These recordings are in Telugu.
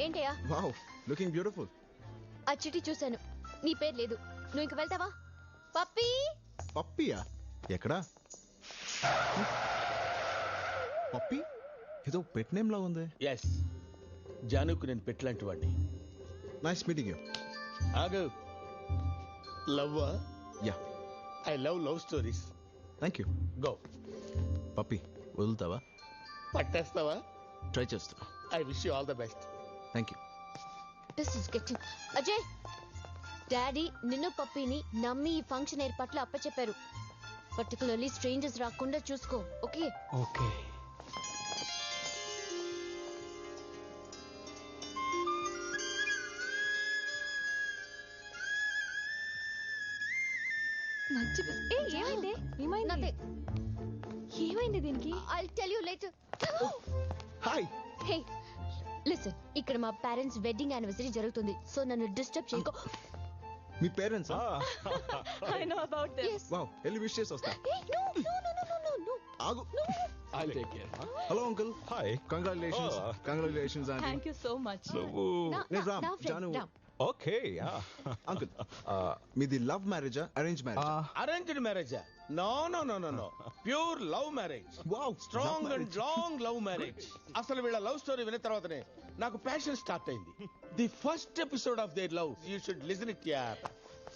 ఏంటయ్యా? Wow, looking beautiful. ఆ చిట్టి చూశాను, నీ పేరు లేదు. నువ్వు ఇంక వెళ్తావా? పప్పీ. పప్పీయా? ఎక్కడా? పప్పీ ఏదో పెట్ నేమ్ లా ఉంది. ఎస్, జానుకు నేను పెట్లాంటి వాడిని. Nice meeting you. ఆగు. లవ్వా? Yeah. I love stories. Thank you. Go. Puppy వదులుతావా? పట్టేస్తావా? ట్రై చేస్తున్నా. I wish you all the best. Thank you. This is getting. Ajay, daddy నిన్ను పప్పీని నమ్మి ఈ ఫంక్షన్ ఏర్పాట్లు అప్పచెప్పారు. పర్టికులర్లీ స్ట్రేంజర్స్ రాకుండా చూసుకో. ఓకే? ఓకే. ఏమైంది? ఏమైంది దీనికి? I'll tell you later. Hi. Hey, listen. ఇక్కడ మా పేరెంట్స్ వెడ్డింగ్ యానివర్సరీ జరుగుతుంది. సో నన్ను డిస్టర్బ్ చేయకో. మీ పేరెంట్స్? I know about them. Yes. Wow, వెళ్ళి విష్ చేసి వస్తా. Hey, no. ఆగు. I'll take care. Hello uncle. Hi. Congratulations. Congratulations aunty. Thank you so much. నేను రామ్, జాను. ఓకే. అంకుల్, మీది లవ్ మ్యారేజా అరేంజ్ మ్యారేజ్? అరేంజ్డ్ మ్యారేజా? No no no no no, pure love marriage. Wow, strong and long love marriage. అసలు వీళ్ళ లవ్ స్టోరీ విన్న తర్వాతనే నాకు ప్యాషన్ స్టార్ట్ అయింది. The first episode of their love you should listen it యార్.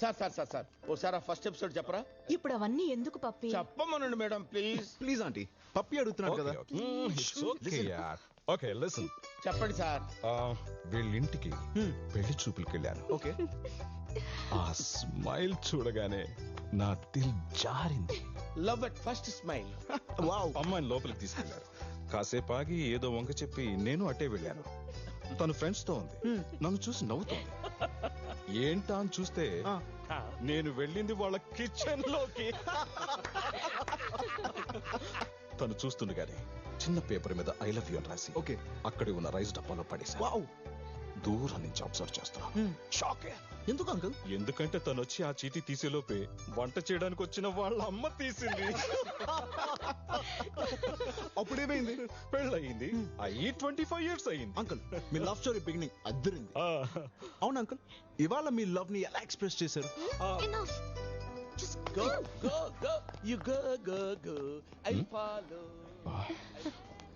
సార్ ఓసారి ఆ ఫస్ట్ ఎపిసోడ్ చెప్పరా? ఇప్పుడు అవన్నీ ఎందుకు పప్పి? చెప్పమనండి madam please. Please aunty, puppy అడుగుతున్నాడు కదా. Okay listen. చెప్పండి సార్. వీళ్ళింటికి పెళ్లి చూపులకి వెళ్ళాను. ఓకే. ఆ స్మైల్ చూడగానే నా దిల్ జారింది. Love at first smile. Wow. అమ్మాయిని లోపలికి తీసుకెళ్లారు. కాసేపు ఆగి ఏదో వంక చెప్పి నేను అట్టే వెళ్ళాను. తను ఫ్రెండ్స్ తో ఉంది. నన్ను చూసి నవ్వుతోంది. ఏంటా అని చూస్తే నేను వెళ్ళింది వాళ్ళ కిచెన్ లోకి. తను చూస్తుండగానే చిన్న పేపర్ మీద ఐ లవ్ యూ అని రాసి ఓకే అక్కడే ఉన్న రైస్ డబ్బాలో పడేసా. వావ్. దూరం నుంచి అబ్జర్వ్ చేస్తున్నా. షాక్. ఎందుకు అంకుల్? ఎందుకంటే తను వచ్చి ఆ చీటీ తీసేలోపే వంట చేయడానికి వచ్చిన వాళ్ళ అమ్మ తీసింది. అప్పుడేమైంది? పెళ్ళయింది. అయ్యి 25 years అయ్యింది. అంకుల్, మీ లవ్ స్టోరీ బిగినింగ్ అద్దరింది. అవును అంకుల్, ఇవాళ మీ లవ్ ని ఎలా ఎక్స్ప్రెస్ చేశారు? Enough. Just Go, go, go. You go, go, go. I follow.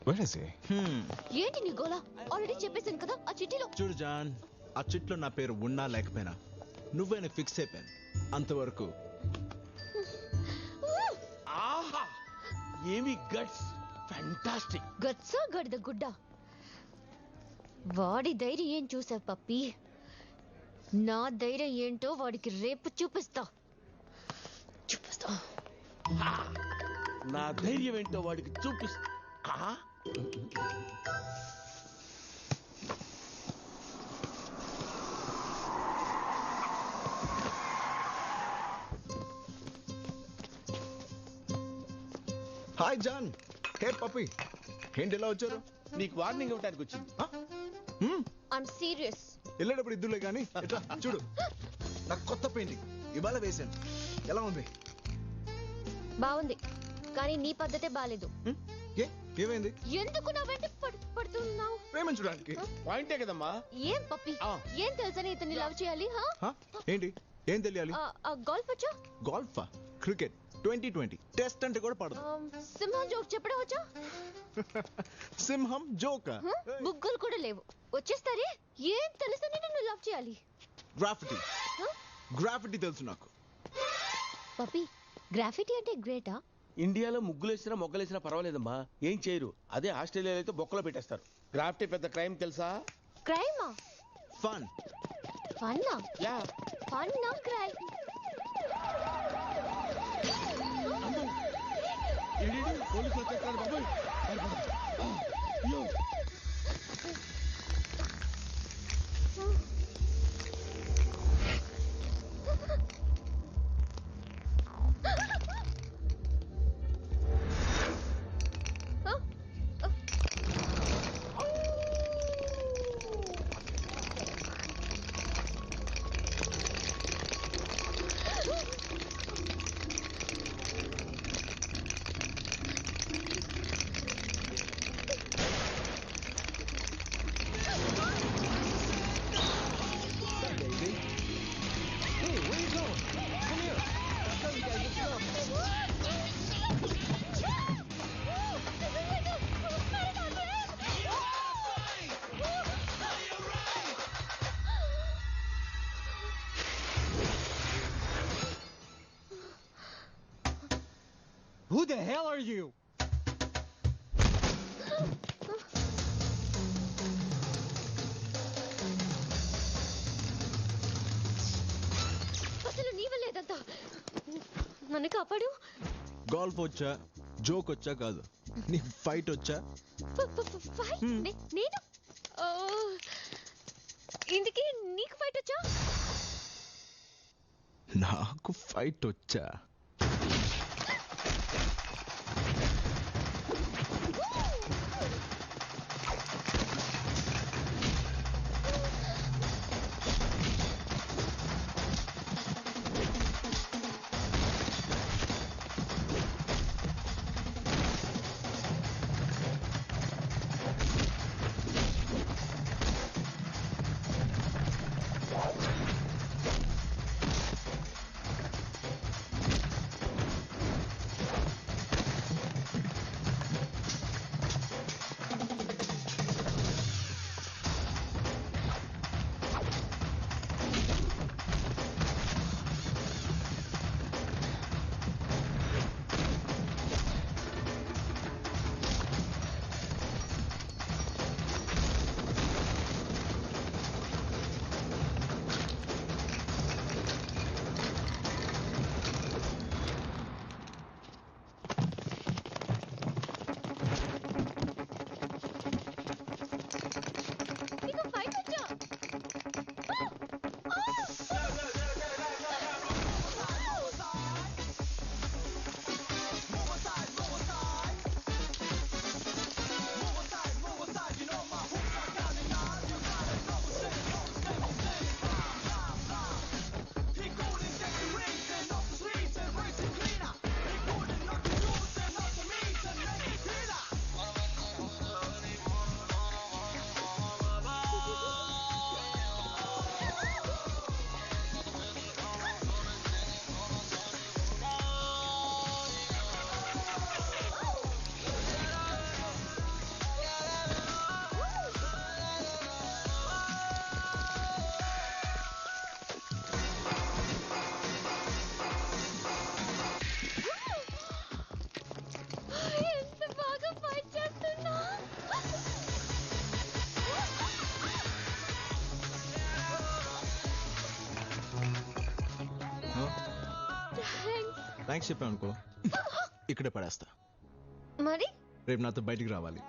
Where is he? ఏంటి నీ గోలా? ఆల్రెడీ చెప్పేశాను కదా ఆ చిట్టిలో. చూడు జాన్, ఆ చిట్లో నా పేరు ఉన్నా లేకపోయినా నువ్వేనా ఫిక్స్ అయిపోయాను. అంతవరకు. ఆహా, ఏమి గట్స్. ఫ్యాంటాస్టిక్. గట్సా గడిద గుడ్డ. వాడి ధైర్యం ఏం చూసావు పప్పి? నా ధైర్యం ఏంటో వాడికి రేపు చూపిస్తా. నా ధైర్యం ఏంటో వాడికి చూపిస్తా. Hi John. హే పప్పి, ఏంటి ఎలా వచ్చారు? నీకు వార్నింగ్ ఇవ్వడానికి వచ్చింది. I'm serious. వెళ్ళేటప్పుడు ఇద్దులే కానీ ఎట్లా చూడు, నాకు కొత్త పెయింటింగ్ ఇవాళ వేశాను. ఎలా ఉంది? బాగుంది, కానీ నీ పద్ధతే బాలేదు. ఏమైంది? ఎందుకు నా వెంట పడుతున్నావు? ప్రేమించడానికి. పాయింటే కదమ్మా. ఏం పప్పి, ఏం తెలుసని ఇతన్ని లవ్ చేయాలి? ఏంటి, ఏం తెలియాలి? గోల్ఫ్ వచ్చా? గోల్ఫా? క్రికెట్ 2020 టెస్ట్ అంటే కూడా పడదు. సింహం జోక్ చెప్పడం వచ్చా? సింహం జోకా? బుగ్గలు కూడా లేవు. వచ్చేస్తారే, ఏం తెలుసని నిన్ను లవ్ చేయాలి? గ్రాఫిటీ. గ్రాఫిటీ తెలుసు నాకు. పప్పి, గ్రాఫిటీ అంటే గ్రేటా? ఇండియాలో ముగ్గులేసినా మొగ్గలేసినా పర్వాలేదమ్మా, ఏం చేయరు. అదే ఆస్ట్రేలియాలో అయితే బొక్కలో పెట్టేస్తారు. గ్రాఫిటీ పెద్ద క్రైమ్ తెలుసా? క్రైమా? ఫన్. ఫన్నా? యా. ఫన్నా క్రైమ్? పోలీసులు వచ్చేస్తారు బాబోయ్. Who the hell are you? అసలు నీ వల్ల ఇదంతా. నన్ను కాపాడు. గోల్ఫ్ వచ్చా, జోక్ వచ్చా కాదు, నీకు ఫైట్ వచ్చా? ఫైట్? నేను ఇందుకే నీకు ఫైట్ వచ్చా? నాకు ఫైట్ వచ్చా. థ్యాంక్స్ చెప్పాను అనుకో, ఇక్కడే పడేస్తా. మరి రేపు నాతో బయటికి రావాలి.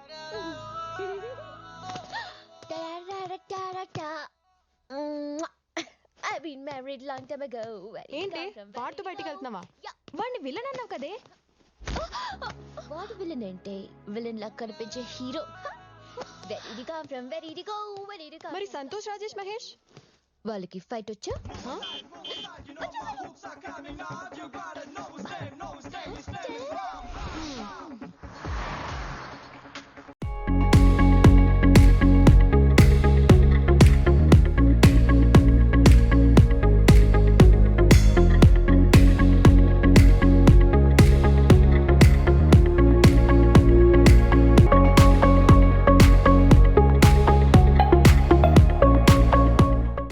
ఏంటి వాడితో బయటికి వెళ్తున్నావా? వాడిని విలన్ అన్నావు కదే. వాడు విలన్ అంటే విలన్ లా కనిపించే హీరో. మరి సంతోష్ రాజేష్ మహేష్ వాళ్ళకి ఫైట్ వచ్చా?